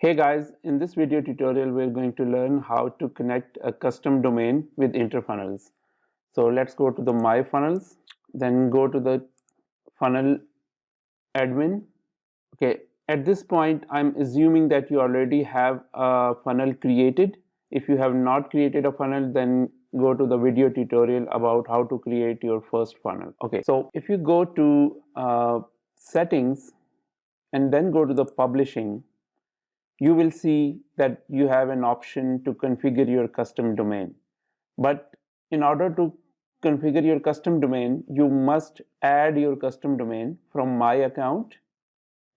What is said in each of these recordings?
Hey guys, in this video tutorial we're going to learn how to connect a custom domain with InterFunnels. So let's go to the My Funnels, then go to the funnel admin. Okay, at this point I'm assuming that you already have a funnel created. If you have not created a funnel, then go to the video tutorial about how to create your first funnel. Okay, so if you go to settings and then go to the publishing, you will see that you have an option to configure your custom domain. But in order to configure your custom domain, you must add your custom domain from My Account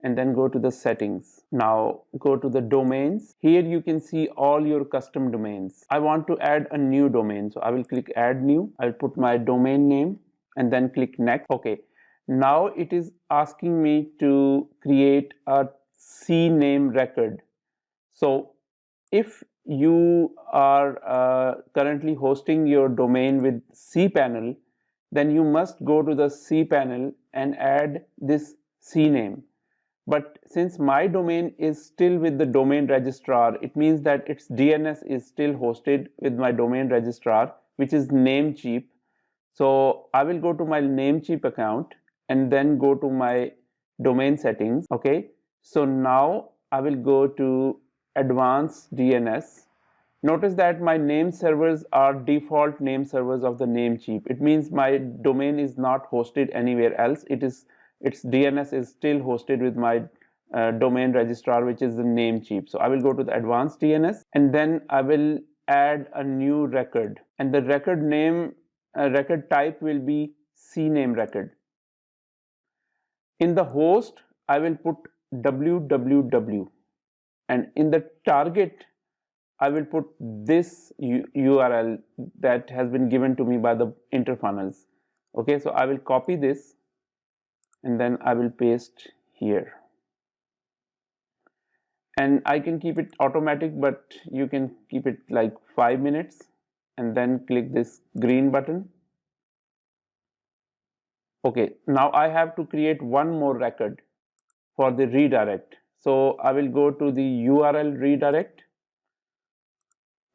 and then go to the settings. Now go to the domains. Here you can see all your custom domains. I want to add a new domain, so I will click add new. I'll put my domain name and then click next. Okay, now it is asking me to create a CNAME record. So if you are currently hosting your domain with cPanel, then you must go to the cPanel and add this CNAME. But since my domain is still with the domain registrar, it means that its DNS is still hosted with my domain registrar, which is Namecheap. So I will go to my Namecheap account and then go to my domain settings. Okay, so now I will go to advanced DNS. Notice that my name servers are default name servers of the Namecheap. It means my domain is not hosted anywhere else. Its DNS is still hosted with my domain registrar, which is the Namecheap. So I will go to the advanced DNS and then I will add a new record, and the record name record type will be CNAME record. In the host I will put www, and in the target I will put this URL that has been given to me by the InterFunnels. Okay, so I will copy this and then I will paste here. And I can keep it automatic, but you can keep it like 5 minutes and then click this green button. Okay, now I have to create one more record for the redirect. So I will go to the URL redirect.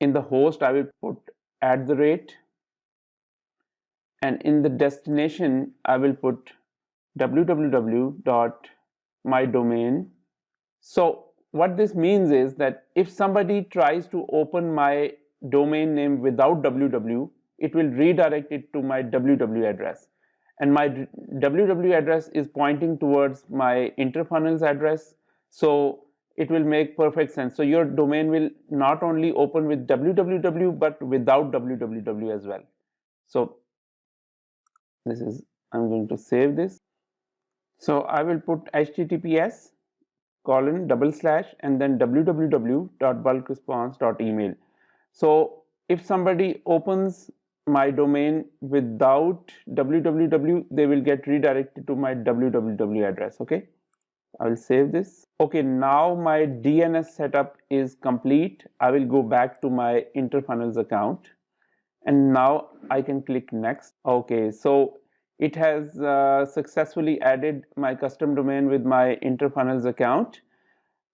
In the host I will put @ and in the destination I will put www.mydomain. So what this means is that if somebody tries to open my domain name without www, it will redirect it to my www address, and my www address is pointing towards my InterFunnels address, so it will make perfect sense. So your domain will not only open with www but without www as well. So this is, I'm going to save this. So I will put https:// and then www.bulkresponse.email. So if somebody opens my domain without www, they will get redirected to my www address. Okay, I will save this. Okay, now my DNS setup is complete. I will go back to my InterFunnels account and now I can click next. Okay, so it has successfully added my custom domain with my InterFunnels account.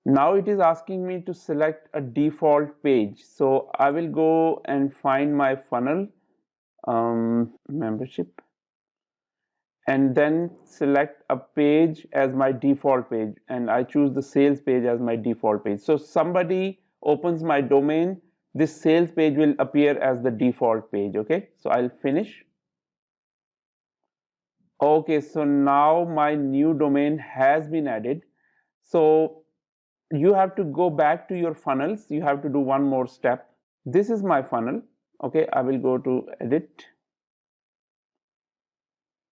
Now it is asking me to select a default page. So I will go and find my funnel membership and then select a page as my default page, and I choose the sales page as my default page. So somebody opens my domain, this sales page will appear as the default page. Okay, so I'll finish. Okay, so now my new domain has been added. So you have to go back to your funnels. You have to do one more step. This is my funnel. Okay, I will go to edit.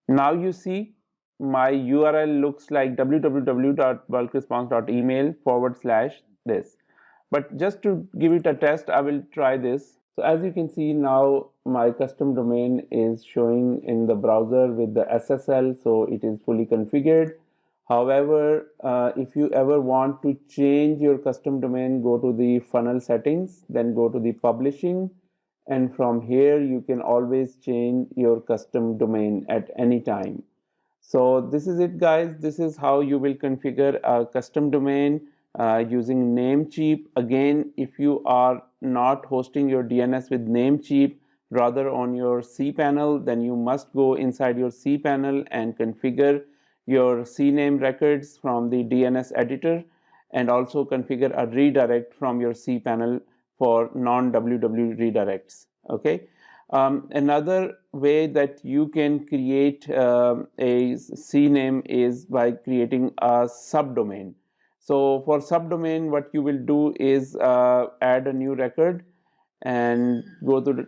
Now you see my URL looks like www.bulkresponse.email/this. But just to give it a test, I will try this. So as you can see, now my custom domain is showing in the browser with the SSL, so it is fully configured. However, if you ever want to change your custom domain, go to the funnel settings, then go to the publishing, and from here you can always change your custom domain at any time. So this is it, guys. This is how you will configure a custom domain using Namecheap. Again, if you are not hosting your DNS with Namecheap, rather on your cPanel, then you must go inside your cPanel and configure your CNAME records from the DNS editor, and also configure a redirect from your cPanel for non-www redirects. Okay. Another way that you can create a CNAME is by creating a subdomain. So for subdomain, what you will do is add a new record and go to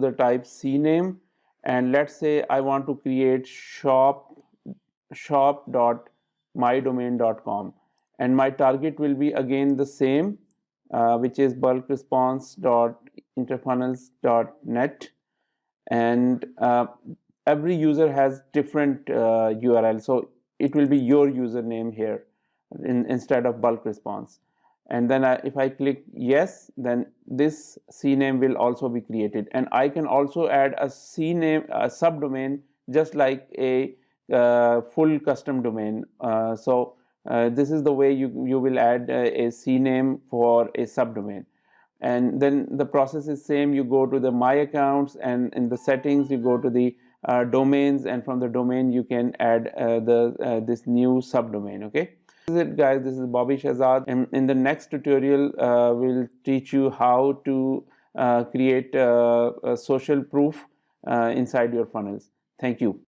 the type CNAME, and let's say I want to create shop.mydomain.com, and my target will be again the same, which is bulkresponse.interfunnels.net. And every user has different URL, so it will be your username here instead of bulk response. And then if I click yes, then this CNAME will also be created, and I can also add a CNAME, a subdomain, just like a full custom domain. This is the way you will add a CNAME for a subdomain. And then the process is same. You go to the my accounts, and in the settings you go to the domains, and from the domain you can add this new subdomain. Okay, this is it, guys. This is Bobby Shahzad, and in the next tutorial we'll teach you how to create a social proof inside your funnels. Thank you.